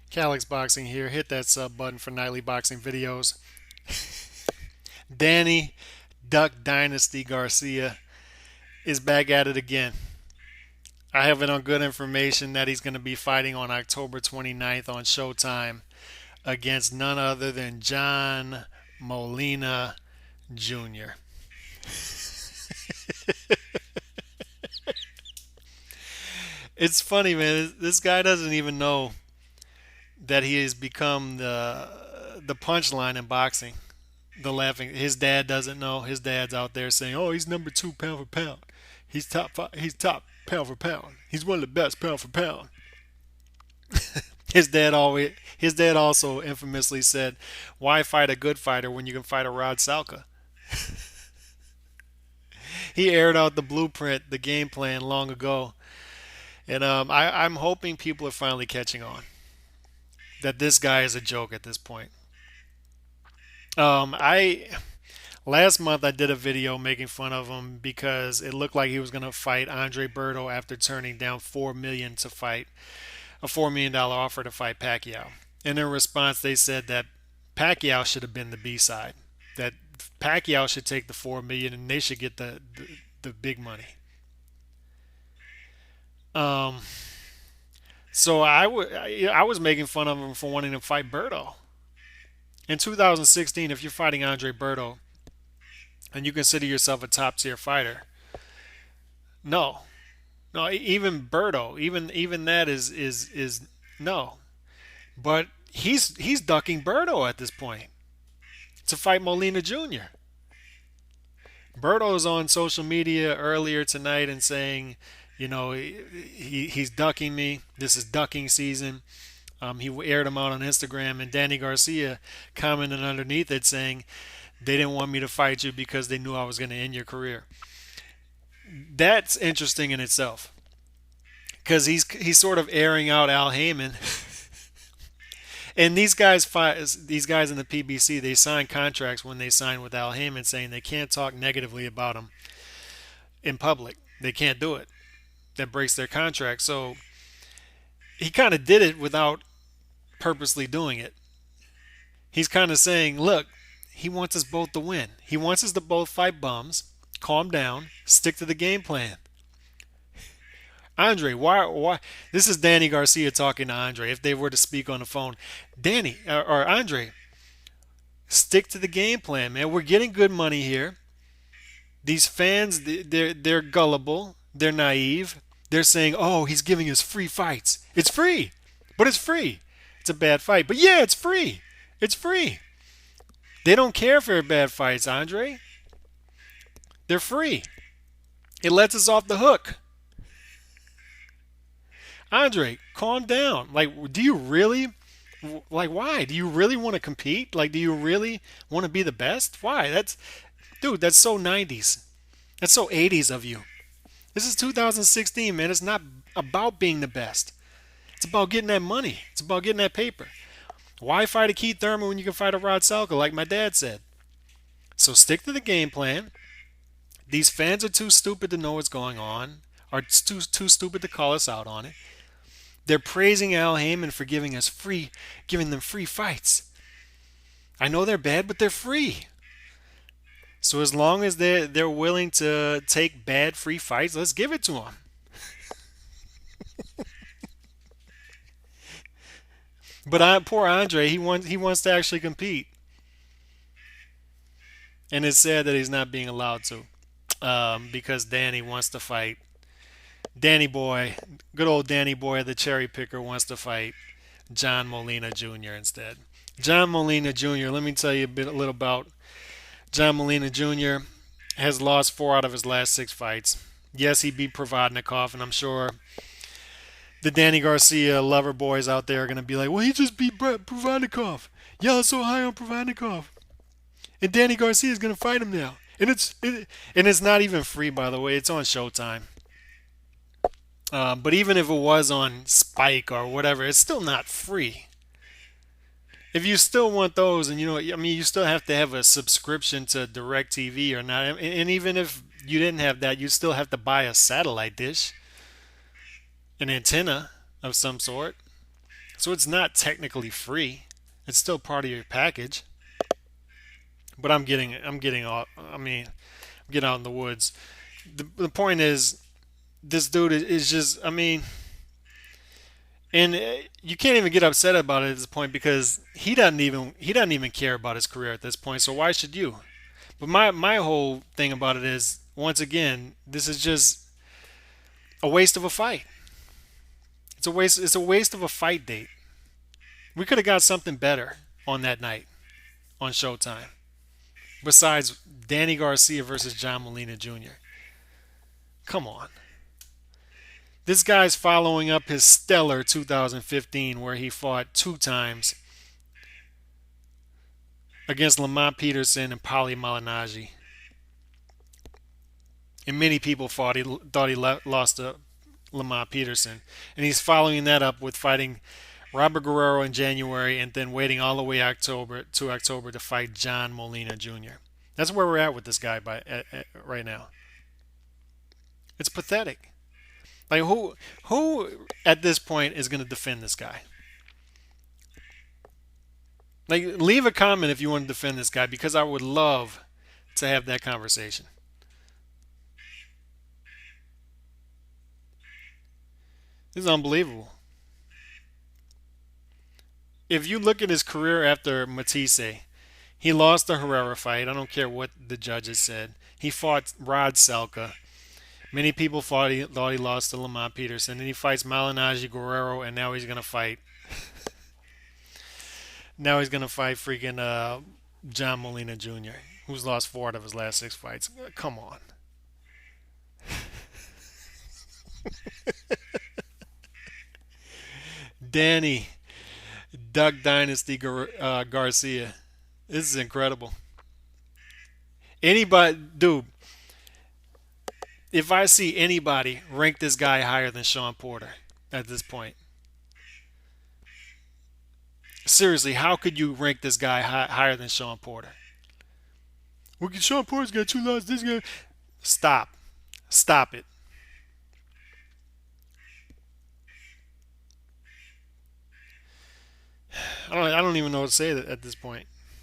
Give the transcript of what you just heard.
Calix Boxing here. Hit that sub button for nightly boxing videos. Danny Duck Dynasty Garcia is back at it again. I have it on good information that he's going to be fighting on October 29th on Showtime against none other than John Molina Jr. It's funny, man. This guy doesn't even know that he has become the punchline in boxing. The laughing. His dad doesn't know. His dad's out there saying, "Oh, he's number two pound for pound. He's top five. He's top pound for pound. He's one of the best pound for pound." His dad also infamously said, "Why fight a good fighter when you can fight a Rod Salka?" He aired out the blueprint, the game plan long ago, and I'm hoping people are finally catching on that this guy is a joke at this point. I Last month I did a video making fun of him because it looked like he was going to fight Andre Berto after turning down 4 million to fight a $4 million offer to fight Pacquiao. And in response, they said that Pacquiao should have been the B side. That Pacquiao should take the 4 million and they should get the big money. Um, so I was making fun of him for wanting to fight Berto. In 2016, if you're fighting Andre Berto and you consider yourself a top tier fighter, no, no, even Berto, even that is no. But he's ducking Berto at this point to fight Molina Jr. Berto's on social media earlier tonight and saying, he's ducking me. This is ducking season. He aired him out on Instagram, and Danny Garcia commented underneath it saying they didn't want me to fight you because they knew I was going to end your career. That's interesting in itself because he's sort of airing out Al Heyman. And these guys in the PBC, they sign contracts when they sign with Al Heyman saying they can't talk negatively about him in public. They can't do it. That breaks their contract. So he kind of did it without purposely doing it. He's kind of saying, look, he wants us both to win. He wants us to both fight bums. Calm down. Stick to the game plan. Andre, why? This is Danny Garcia talking to Andre. If they were to speak on the phone, Danny or Andre, stick to the game plan, man. We're getting good money here. These fans, they're gullible. They're naive. They're saying, "Oh, he's giving us free fights. It's free, but it's free. It's a bad fight, but yeah, it's free. It's free." They don't care for bad fights, Andre. They're free. It lets us off the hook. Andre, calm down. Like, do you really, like, why? Do you really want to compete? Like, do you really want to be the best? Why? Dude, that's so 90s. That's so 80s of you. This is 2016, man. It's not about being the best. It's about getting that money. It's about getting that paper. Why fight a Keith Thurman when you can fight a Rod Salka, like my dad said? So stick to the game plan. These fans are too stupid to know what's going on, are too stupid to call us out on it. They're praising Al Heyman for giving them free fights. I know they're bad, but they're free. So as long as they're willing to take bad free fights, let's give it to them. But poor Andre, he wants to actually compete, and it's sad that he's not being allowed to, because Danny wants to fight. Danny Boy, good old Danny Boy, the cherry picker, wants to fight John Molina Jr. instead. John Molina Jr. Let me tell you a little about John Molina Jr. Has lost 4 out of his last 6 fights. Yes, he beat Provodnikov, and I'm sure the Danny Garcia lover boys out there are going to be like, well, he just beat Provodnikov. Y'all so high on Provodnikov. And Danny Garcia is going to fight him now. And it's not even free, by the way. It's on Showtime. But even if it was on Spike or whatever, it's still not free. If you still want those, and you still have to have a subscription to DirecTV or not. And even if you didn't have that, you still have to buy a satellite dish, an antenna of some sort. So it's not technically free. It's still part of your package. But I'm getting off. I mean, I'm getting out in the woods. The point is, this dude is just. I mean, and you can't even get upset about it at this point because he doesn't even care about his career at this point. So why should you? But my whole thing about it is, once again, this is just a waste of a fight. It's a waste. It's a waste of a fight date. We could have got something better on that night on Showtime besides Danny Garcia versus John Molina Jr. Come on. This guy's following up his stellar 2015 where he fought two times against Lamont Peterson and Paulie Malignaggi. And many people thought he lost to Lamont Peterson. And he's following that up with fighting Robert Guerrero in January and then waiting all the way October to fight John Molina Jr. That's where we're at with this guy right now. It's pathetic. Like who at this point is going to defend this guy? Like leave a comment if you want to defend this guy because I would love to have that conversation. This is unbelievable. If you look at his career after Matisse, he lost the Herrera fight. I don't care what the judges said. He fought Rod Selka. Many people thought he lost to Lamont Peterson. Then he fights Malignaggi Guerrero, and now he's gonna fight freaking John Molina Jr., who's lost four out of his last six fights. Come on, Danny Duck Dynasty Garcia. This is incredible. Anybody, dude, if I see anybody rank this guy higher than Sean Porter at this point, seriously, how could you rank this guy higher than Sean Porter? Well, Sean Porter's got two losses. This guy, stop, stop it. I don't even know what to say at this point.